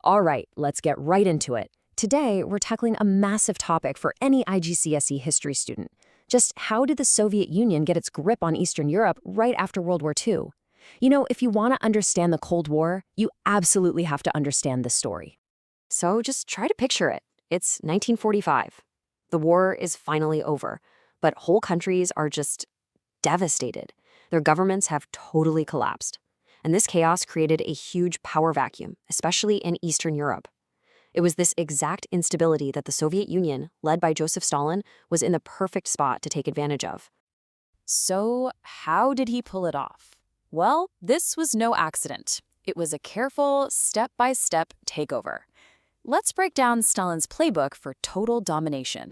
All right, let's get right into it. Today, we're tackling a massive topic for any IGCSE history student. Just how did the Soviet Union get its grip on Eastern Europe right after World War II? You know, if you want to understand the Cold War, you absolutely have to understand this story. So just try to picture it. It's 1945. The war is finally over, but whole countries are just devastated. Their governments have totally collapsed. And this chaos created a huge power vacuum, especially in Eastern Europe. It was this exact instability that the Soviet Union, led by Joseph Stalin, was in the perfect spot to take advantage of. So, how did he pull it off? Well, this was no accident. It was a careful, step-by-step takeover. Let's break down Stalin's playbook for total domination.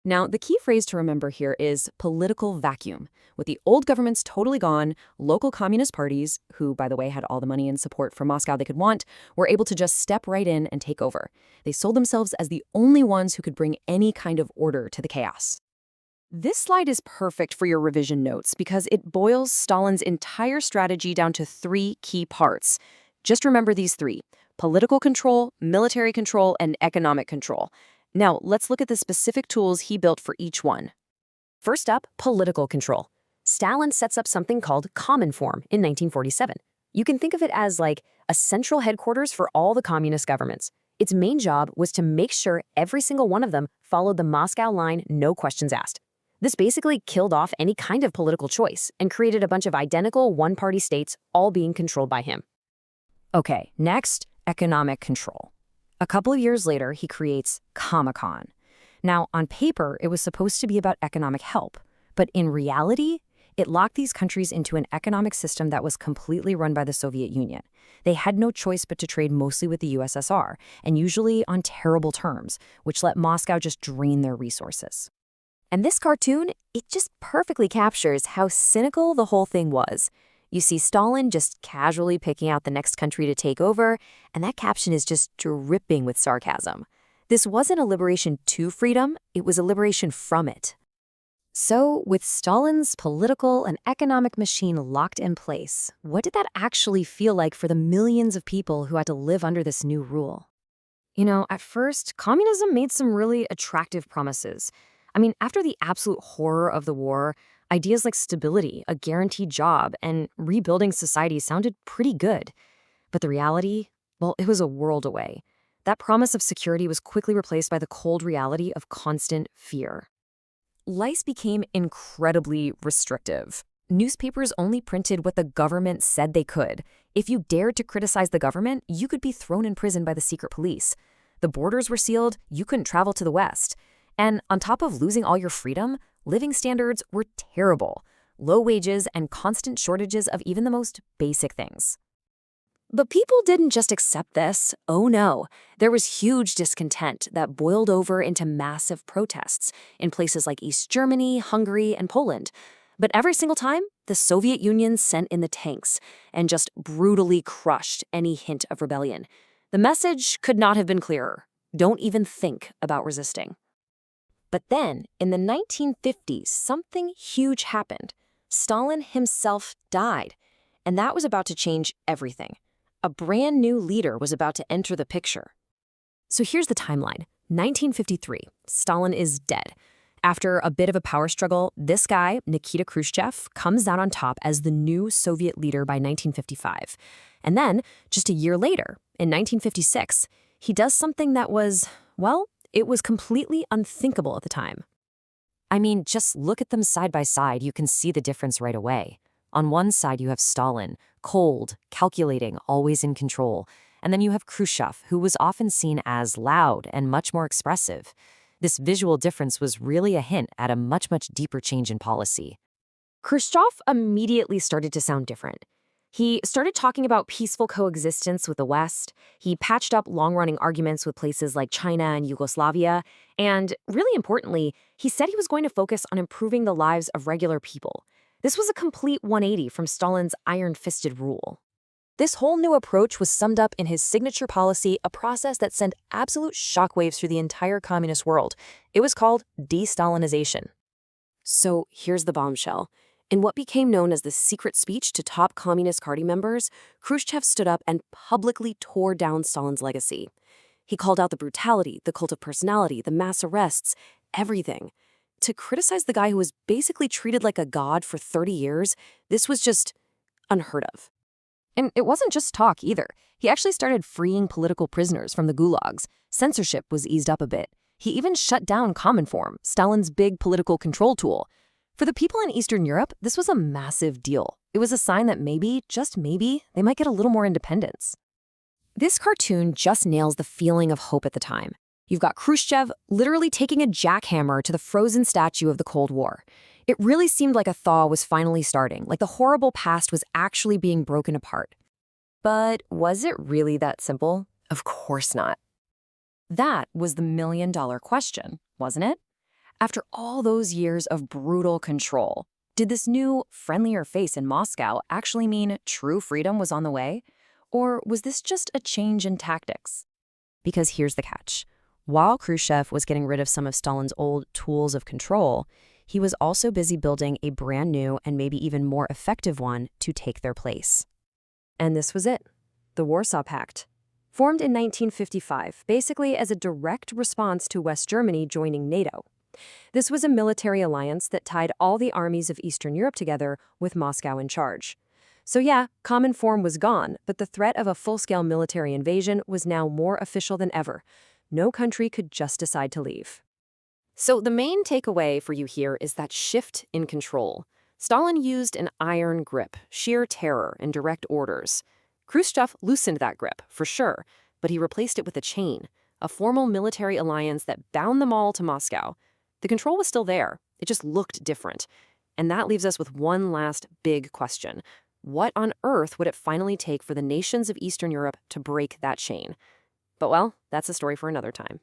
Now, the key phrase to remember here is political vacuum. With the old governments totally gone, local communist parties, who, by the way, had all the money and support from Moscow they could want, were able to just step right in and take over. They sold themselves as the only ones who could bring any kind of order to the chaos. This slide is perfect for your revision notes because it boils Stalin's entire strategy down to three key parts. Just remember these three: political control, military control, and economic control. Now, let's look at the specific tools he built for each one. First up, political control. Stalin sets up something called Cominform in 1947. You can think of it as like a central headquarters for all the communist governments. Its main job was to make sure every single one of them followed the Moscow line, no questions asked. This basically killed off any kind of political choice and created a bunch of identical one-party states all being controlled by him. Okay, next, economic control. A couple of years later, he creates Comecon. Now, on paper, it was supposed to be about economic help, but in reality, it locked these countries into an economic system that was completely run by the Soviet Union. They had no choice but to trade mostly with the USSR, and usually on terrible terms, which let Moscow just drain their resources. And this cartoon, it just perfectly captures how cynical the whole thing was. You see Stalin just casually picking out the next country to take over, and that caption is just dripping with sarcasm. This wasn't a liberation to freedom, it was a liberation from it. So, with Stalin's political and economic machine locked in place, what did that actually feel like for the millions of people who had to live under this new rule? You know, at first, communism made some really attractive promises. I mean, after the absolute horror of the war, ideas like stability, a guaranteed job, and rebuilding society sounded pretty good. But the reality, well, it was a world away. That promise of security was quickly replaced by the cold reality of constant fear. Life became incredibly restrictive. Newspapers only printed what the government said they could. If you dared to criticize the government, you could be thrown in prison by the secret police. The borders were sealed, you couldn't travel to the West. And on top of losing all your freedom, living standards were terrible. Low wages and constant shortages of even the most basic things. But people didn't just accept this. Oh no, there was huge discontent that boiled over into massive protests in places like East Germany, Hungary, and Poland. But every single time, the Soviet Union sent in the tanks and just brutally crushed any hint of rebellion. The message could not have been clearer. Don't even think about resisting. But then, in the 1950s, something huge happened. Stalin himself died, and that was about to change everything. A brand new leader was about to enter the picture. So here's the timeline. 1953, Stalin is dead. After a bit of a power struggle, this guy, Nikita Khrushchev, comes out on top as the new Soviet leader by 1955. And then, just a year later, in 1956, he does something that was, well, it was completely unthinkable at the time. I mean, just look at them side by side, you can see the difference right away. On one side, you have Stalin, cold, calculating, always in control. And then you have Khrushchev, who was often seen as loud and much more expressive. This visual difference was really a hint at a much, much deeper change in policy. Khrushchev immediately started to sound different. He started talking about peaceful coexistence with the West. He patched up long-running arguments with places like China and Yugoslavia. And really importantly, he said he was going to focus on improving the lives of regular people. This was a complete 180 from Stalin's iron-fisted rule. This whole new approach was summed up in his signature policy, a process that sent absolute shockwaves through the entire communist world. It was called de-Stalinization. So here's the bombshell. In what became known as the secret speech to top Communist Party members, Khrushchev stood up and publicly tore down Stalin's legacy. He called out the brutality, the cult of personality, the mass arrests, everything. To criticize the guy who was basically treated like a god for 30 years, this was just unheard of. And it wasn't just talk either. He actually started freeing political prisoners from the gulags. Censorship was eased up a bit. He even shut down Cominform, Stalin's big political control tool. For the people in Eastern Europe, this was a massive deal. It was a sign that maybe, just maybe, they might get a little more independence. This cartoon just nails the feeling of hope at the time. You've got Khrushchev literally taking a jackhammer to the frozen statue of the Cold War. It really seemed like a thaw was finally starting, like the horrible past was actually being broken apart. But was it really that simple? Of course not. That was the million-dollar question, wasn't it? After all those years of brutal control, did this new, friendlier face in Moscow actually mean true freedom was on the way? Or was this just a change in tactics? Because here's the catch. While Khrushchev was getting rid of some of Stalin's old tools of control, he was also busy building a brand new and maybe even more effective one to take their place. And this was it, the Warsaw Pact. Formed in 1955, basically as a direct response to West Germany joining NATO. This was a military alliance that tied all the armies of Eastern Europe together with Moscow in charge. So yeah, Cominform was gone, but the threat of a full-scale military invasion was now more official than ever. No country could just decide to leave. So the main takeaway for you here is that shift in control. Stalin used an iron grip, sheer terror and direct orders. Khrushchev loosened that grip, for sure, but he replaced it with a chain, a formal military alliance that bound them all to Moscow. The control was still there, it just looked different. And that leaves us with one last big question. What on earth would it finally take for the nations of Eastern Europe to break that chain? But well, that's a story for another time.